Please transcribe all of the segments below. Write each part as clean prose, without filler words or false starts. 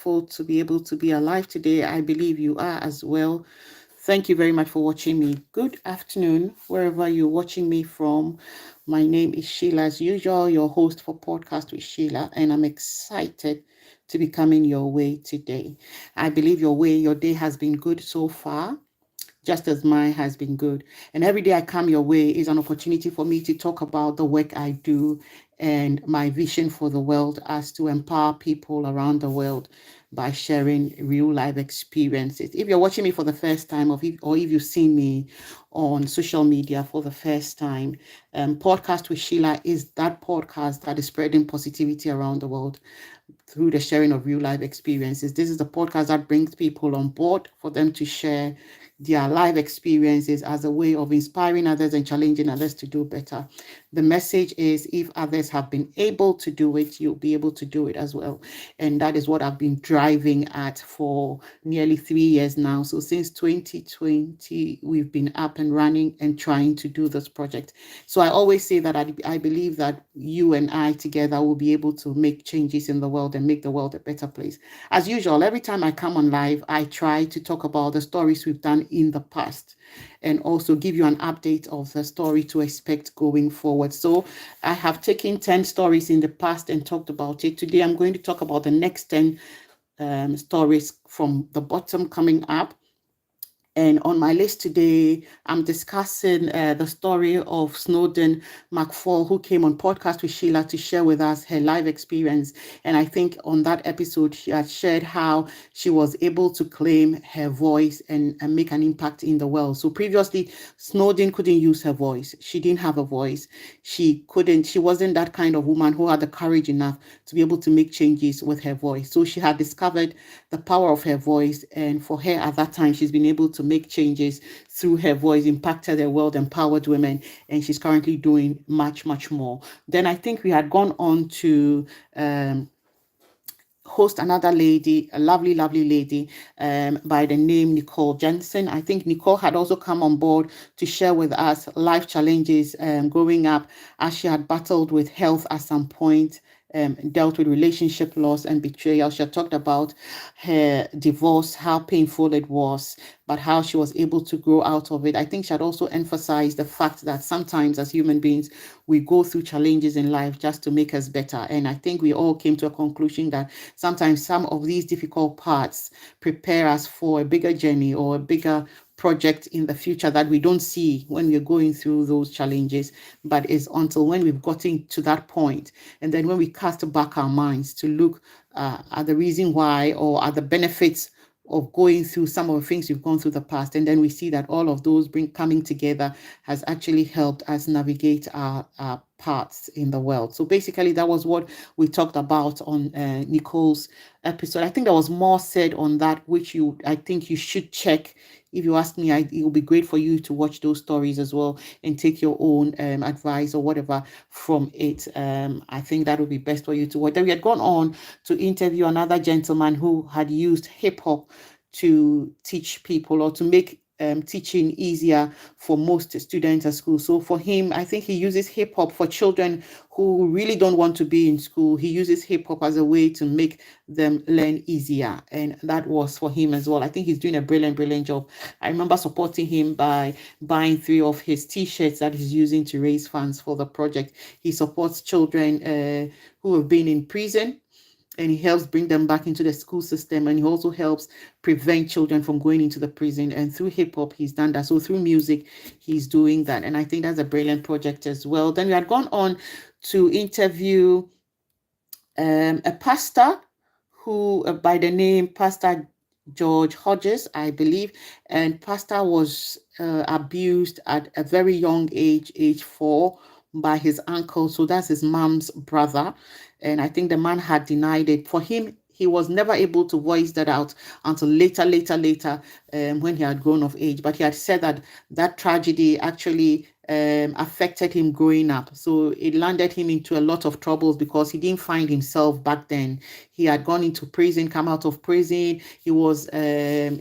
grateful to be able to be alive today. I believe you are as well. Thank you very much for watching me. Good afternoon, wherever you're watching me from. My name is Sheila, as usual, your host for Podcast with Sheila, and I'm excited to be coming your way today. I believe your day has been good so far, just as mine has been good. And every day I come your way is an opportunity for me to talk about the work I do and my vision for the world as to empower people around the world by sharing real life experiences. If you're watching me for the first time, or if you've seen me on social media for the first time, Podcast with Sheila is that podcast that is spreading positivity around the world through the sharing of real life experiences. This is the podcast that brings people on board for them to share their life experiences as a way of inspiring others and challenging others to do better. The message is if others have been able to do it, you'll be able to do it as well. And that is what I've been driving at for nearly 3 years now. So since 2020, we've been up and running and trying to do this project. So I always say that I believe that you and I together will be able to make changes in the world and make the world a better place. As usual, every time I come on live, I try to talk about the stories we've done in the past and also give you an update of the story to expect going forward. So I have taken 10 stories in the past and talked about it. Today, I'm going to talk about the next 10 stories from the bottom coming up. And on my list today, I'm discussing the story of Snowden McFall, who came on Podcast with Sheila to share with us her life experience. And I think on that episode, she had shared how she was able to claim her voice and make an impact in the world. So previously, Snowden couldn't use her voice. She didn't have a voice. She wasn't that kind of woman who had the courage enough to be able to make changes with her voice. So she had discovered the power of her voice. And for her at that time, she's been able to make changes through her voice, impacted the world, empowered women, and she's currently doing much, much more. Then I think we had gone on to host another lady, a lovely, lovely lady by the name Nicole Jensen. I think Nicole had also come on board to share with us life challenges growing up as she had battled with health at some point. Dealt with relationship loss and betrayal. She had talked about her divorce, how painful it was, but how she was able to grow out of it. I think she had also emphasized the fact that sometimes as human beings, we go through challenges in life just to make us better. And I think we all came to a conclusion that sometimes some of these difficult parts prepare us for a bigger journey or a bigger project in the future that we don't see when we're going through those challenges, but it's until when we've gotten to that point, and then when we cast back our minds to look at the reason why or at the benefits of going through some of the things we've gone through the past, and then we see that all of those coming together has actually helped us navigate our paths in the world. So basically, that was what we talked about on Nicole's episode. I think there was more said on that, which I think you should check. If you ask me, it will be great for you to watch those stories as well and take your own advice or whatever from it. I think that would be best for you to watch. Then we had gone on to interview another gentleman who had used hip hop to teach people or to make teaching easier for most students at school. So for him, I think he uses hip hop for children who really don't want to be in school. He uses hip hop as a way to make them learn easier. And that was for him as well. I think he's doing a brilliant, brilliant job. I remember supporting him by buying 3 of his t-shirts that he's using to raise funds for the project. He supports children who have been in prison, and he helps bring them back into the school system, and he also helps prevent children from going into the prison. And through hip hop, he's done that. So through music, he's doing that. And I think that's a brilliant project as well. Then we had gone on to interview a pastor who, by the name Pastor George Hodges, I believe, and pastor was abused at a very young age 4, by his uncle. So that's his mom's brother. And I think the man had denied it. For him, he was never able to voice that out until later, when he had grown of age. But he had said that tragedy actually affected him growing up. So it landed him into a lot of troubles because he didn't find himself back then. He had gone into prison, come out of prison. He was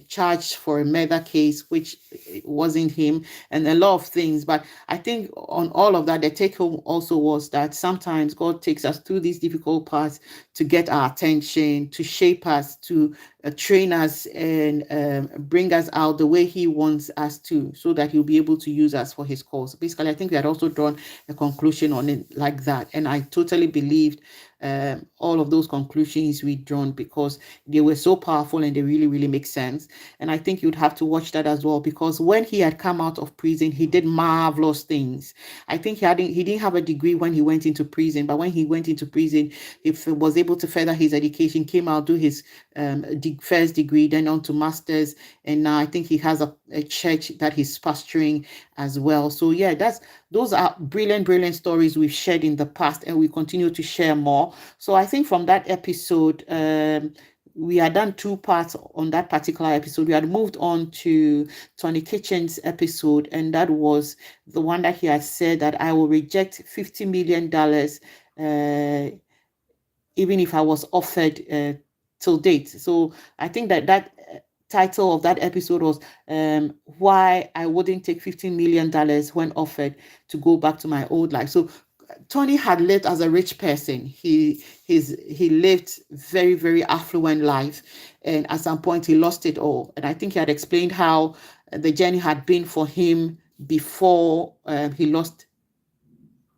charged for a murder case, which wasn't him, and a lot of things. But I think on all of that, the take home also was that sometimes God takes us through these difficult parts to get our attention, to shape us, to train us, and bring us out the way He wants us to, so that He'll be able to use us for His cause. Basically, I think we had also drawn a conclusion on it like that, and I totally believed all of those conclusions we drawn because they were so powerful and they really, really make sense. And I think you'd have to watch that as well, because when he had come out of prison, he did marvelous things. I think he didn't have a degree when he went into prison, but when he went into prison, he was able to further his education, came out, do his first degree, then on to masters, and now I think he has a church that he's pastoring as well. So yeah, those are brilliant, brilliant stories we've shared in the past, and we continue to share more. So I think from that episode, we had done 2 parts on that particular episode. We had moved on to Tony Kitchen's episode, and that was the one that he had said that I will reject $50 million even if I was offered till date. So I think that title of that episode was why I wouldn't take $15 million when offered to go back to my old life. So Tony had lived as a rich person. He lived very, very affluent life, and at some point he lost it all. And I think he had explained how the journey had been for him before he lost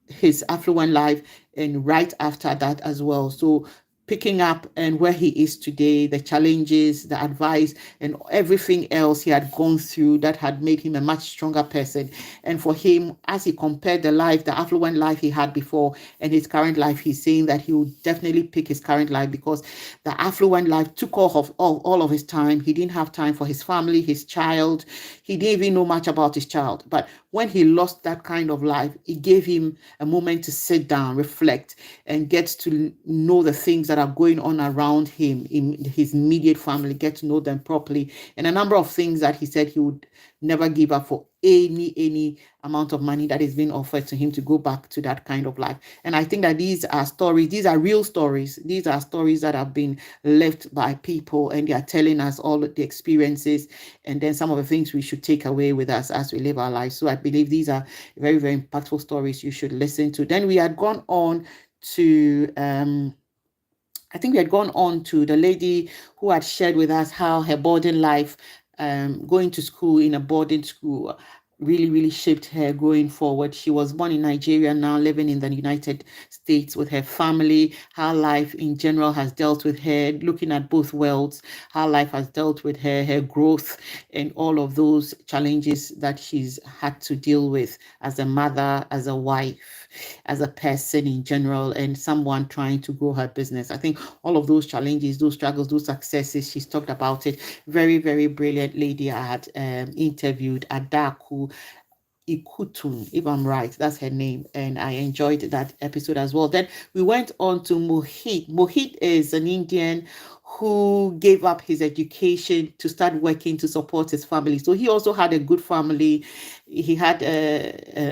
his affluent life, and right after that as well. So picking up and where he is today, the challenges, the advice, and everything else he had gone through that had made him a much stronger person. And for him, as he compared the affluent life he had before and his current life, he's saying that he would definitely pick his current life because the affluent life took all of his time. He didn't have time for his family, his child. He didn't even know much about his child. But when he lost that kind of life, it gave him a moment to sit down, reflect, and get to know the things that are going on around him in his immediate family, get to know them properly, and a number of things that he said he would never give up for any amount of money that is being offered to him to go back to that kind of life. And I think that these are stories, these are real stories. These are stories that have been left by people, and they are telling us all the experiences and then some of the things we should take away with us as we live our lives. So I believe these are very, very impactful stories you should listen to. Then we had gone on to I think we had gone on to the lady who had shared with us how her boarding life, going to school in a boarding school, really, really shaped her going forward. She was born in Nigeria, now living in the United States with her family. How life in general has dealt with her, looking at both worlds, how life has dealt with her, her growth, and all of those challenges that she's had to deal with as a mother, as a wife, as a person in general, and someone trying to grow her business. I think all of those challenges, those struggles, those successes, she's talked about it. Very, very brilliant lady I had interviewed, Adaku Ikutun, if I'm right, that's her name, and I enjoyed that episode as well. Then we went on to Mohit. Mohit is an Indian who gave up his education to start working to support his family. So he also had a good family. He had,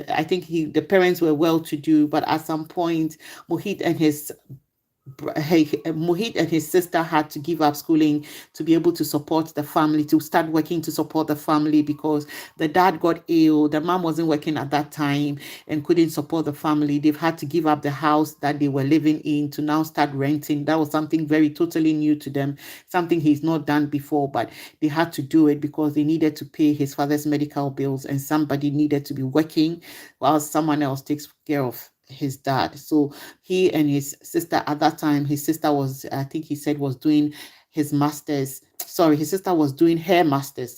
I think the parents were well-to-do, but at some point, Mohit and his sister had to give up schooling to be able to support the family, to start working to support the family, because the dad got ill. The mom wasn't working at that time and couldn't support the family. They've had to give up the house that they were living in to now start renting. That was something very totally new to them, something he's not done before, but they had to do it because they needed to pay his father's medical bills, and somebody needed to be working while someone else takes care of his dad. So he and his sister, at that time, his sister was, I think he said, was doing his master's. Sorry, his sister was doing her master's.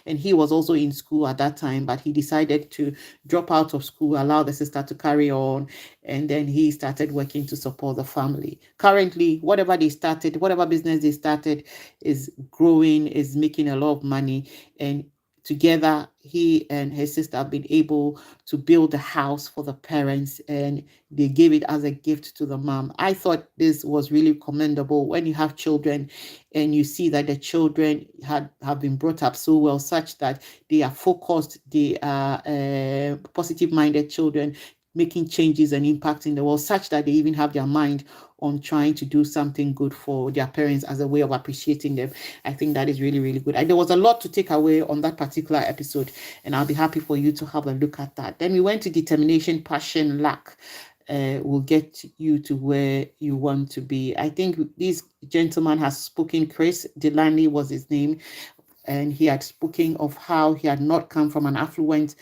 And he was also in school at that time, but he decided to drop out of school, allow the sister to carry on, and then he started working to support the family. Currently, whatever business they started is growing, is making a lot of money, and together he and his sister have been able to build a house for the parents, and they gave it as a gift to the mom. I thought this was really commendable when you have children and you see that the children have been brought up so well, such that they are focused, they are positive minded children, making changes and impacting the world, such that they even have their mind on trying to do something good for their parents as a way of appreciating them. I think that is really, really good. There was a lot to take away on that particular episode, and I'll be happy for you to have a look at that. Then we went to determination, passion, lack. Will get you to where you want to be. I think this gentleman has spoken. Chris Delaney was his name, and he had spoken of how he had not come from an affluent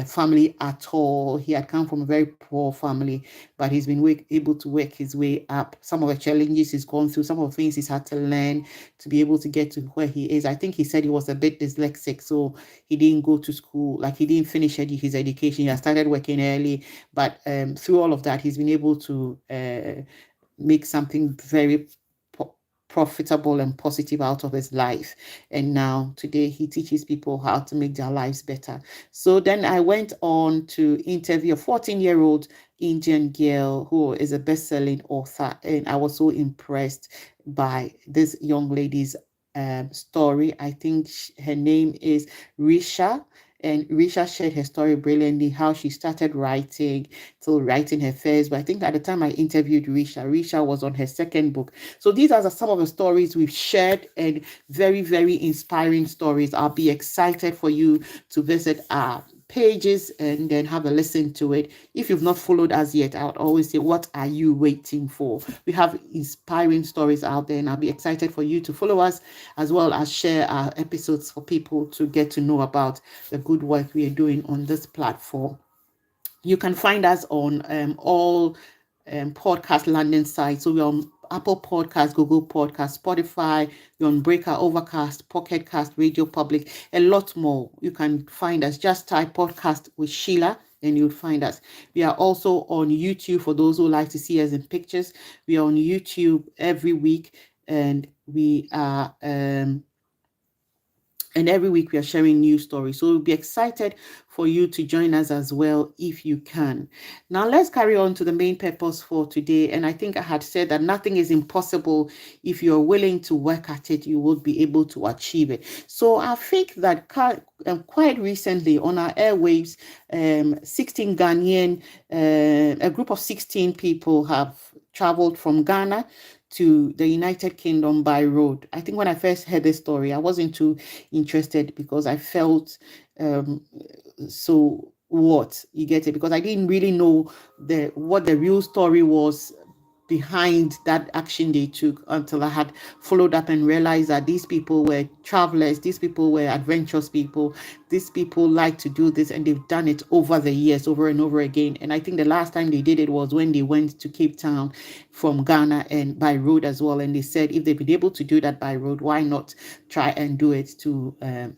family at all. He had come from a very poor family, but he's been able to work his way up. Some of the challenges he's gone through, some of the things he's had to learn to be able to get to where he is. I think he said he was a bit dyslexic, so he didn't go to school, like he didn't finish his education. He had started working early, but through all of that, he's been able to make something very profitable and positive out of his life. And now today he teaches people how to make their lives better. So then I went on to interview a 14-year-old Indian girl who is a best-selling author, and I was so impressed by this young lady's story. I think her name is Risha. And Risha shared her story brilliantly, how she started writing till writing her first. But I think at the time I interviewed Risha was on her second book. So these are some of the stories we've shared, and very, very inspiring stories. I'll be excited for you to visit our pages and then have a listen to it. If you've not followed us yet, I would always say, what are you waiting for? We have inspiring stories out there, and I'll be excited for you to follow us, as well as share our episodes for people to get to know about the good work we are doing on this platform. You can find us on all podcast landing sites. So we're on Apple Podcasts, Google Podcasts, Spotify, you're on Breaker, Overcast, Pocket Cast, Radio Public, a lot more. You can find us. Just type podcast with SHEILA and you'll find us. We are also on YouTube for those who like to see us in pictures. We are on YouTube every week, and we are and every week we are sharing new stories. So we'll be excited for you to join us as well if you can. Now let's carry on to the main purpose for today. And I think I had said that nothing is impossible. If you're willing to work at it, you will be able to achieve it. So I think that quite recently on our airwaves, 16 Ghanaian, a group of 16 people have traveled from Ghana to the United Kingdom by road. I think when I first heard this story, I wasn't too interested because I felt so what you get it, because I didn't really know what the real story was behind that action they took, until I had followed up and realized that these people were travelers, these people were adventurous people, these people like to do this, and they've done it over the years, over and over again. And I think the last time they did it was when they went to Cape Town from Ghana, and by road as well. And they said if they've been able to do that by road, why not try and do it to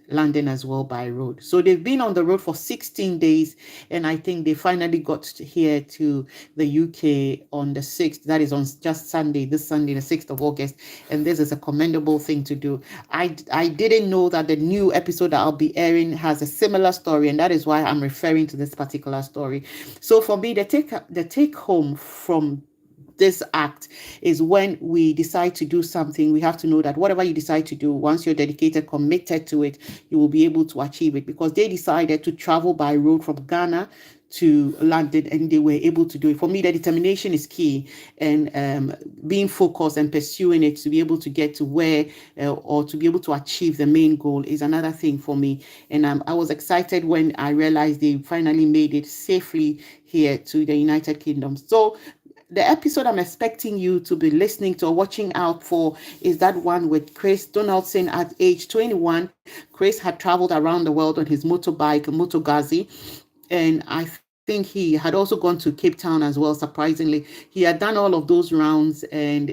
London as well by road? So they've been on the road for 16 days, and I think they finally got here to the UK on the 6th. That is on just Sunday, this Sunday, the 6th of August. And this is a commendable thing to do. I didn't know that the new episode that I'll be airing has a similar story, and that is why I'm referring to this particular story. So for me, the take home from this act is when we decide to do something, we have to know that whatever you decide to do, once you're dedicated, committed to it, you will be able to achieve it, because they decided to travel by road from Ghana to London, and they were able to do it. For me, the determination is key, and being focused and pursuing it to be able to get to where or to be able to achieve the main goal is another thing for me. And I was excited when I realized they finally made it safely here to the United Kingdom. So the episode I'm expecting you to be listening to or watching out for is that one with Chris Donaldson. At age 21, Chris had traveled around the world on his motorbike, Moto Guzzi, and I think he had also gone to Cape Town as well. Surprisingly, he had done all of those rounds, and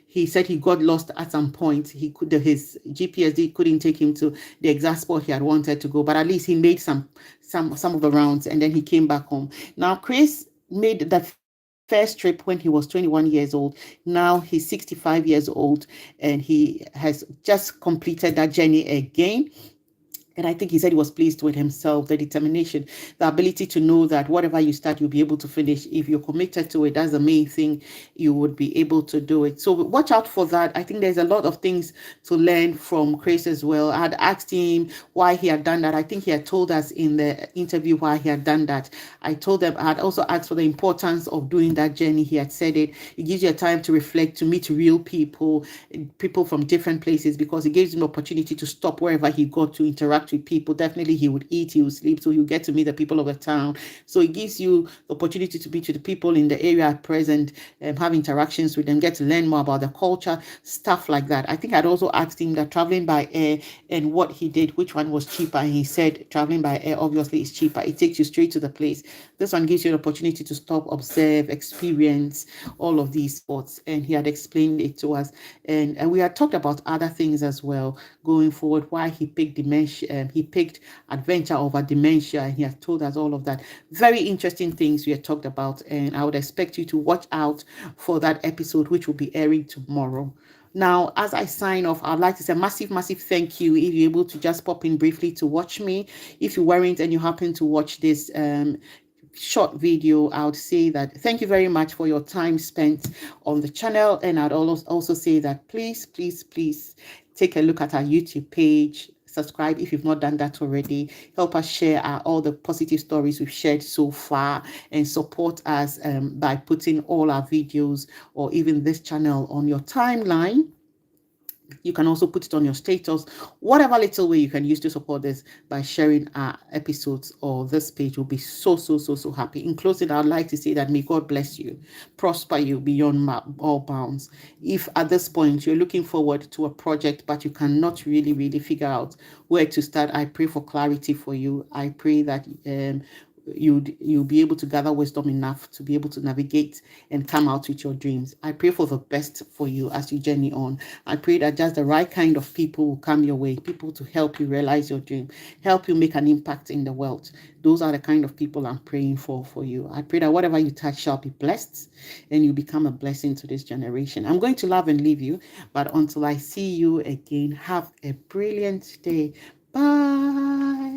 he said he got lost at some point. His GPS couldn't take him to the exact spot he had wanted to go, but at least he made some of the rounds, and then he came back home. Now, Chris made that first trip when he was 21 years old. Now he's 65 years old, and he has just completed that journey again. And I think he said he was pleased with himself, the determination, the ability to know that whatever you start, you'll be able to finish. If you're committed to it, that's the main thing, you would be able to do it. So watch out for that. I think there's a lot of things to learn from Chris as well. I had asked him why he had done that. I think he had told us in the interview why he had done that. I told him, I had also asked for the importance of doing that journey. He had said it gives you a time to reflect, to meet real people, people from different places, because it gives him opportunity to stop wherever he got to interact with people. Definitely he would eat, he would sleep, so you get to meet the people of the town. So it gives you the opportunity to meet with the people in the area at present, have interactions with them, get to learn more about the culture, stuff like that. I think I'd also asked him that traveling by air and what he did, which one was cheaper, and he said traveling by air obviously is cheaper. It takes you straight to the place. This one gives you an opportunity to stop, observe, experience all of these spots, and he had explained it to us. And we had talked about other things as well going forward, why he picked dementia, he picked adventure over dementia, and he has told us all of that. Very interesting things we had talked about, and I would expect you to watch out for that episode, which will be airing tomorrow. Now, as I sign off, I'd like to say a massive, massive thank you if you're able to just pop in briefly to watch me. If you weren't and you happen to watch this short video, I would say that thank you very much for your time spent on the channel. And I'd also say that please, please, please take a look at our YouTube page. Subscribe if you've not done that already. Help us share all the positive stories we've shared so far, and support us by putting all our videos or even this channel on your timeline. You can also put it on your status, whatever little way you can use to support this by sharing our episodes or this page. Will be so, so, so, so happy. In closing, I'd like to say that may God bless you, prosper you beyond all bounds. If at this point you're looking forward to a project, but you cannot really, really figure out where to start, I pray for clarity for you. I pray that you'll be able to gather wisdom enough to be able to navigate and come out with your dreams. I pray for the best for you as you journey on. I pray that just the right kind of people will come your way, people to help you realize your dream, help you make an impact in the world. Those are the kind of people I'm praying for you. I pray that whatever you touch shall be blessed, and you become a blessing to this generation. I'm going to love and leave you, but until I see you again, have a brilliant day. Bye.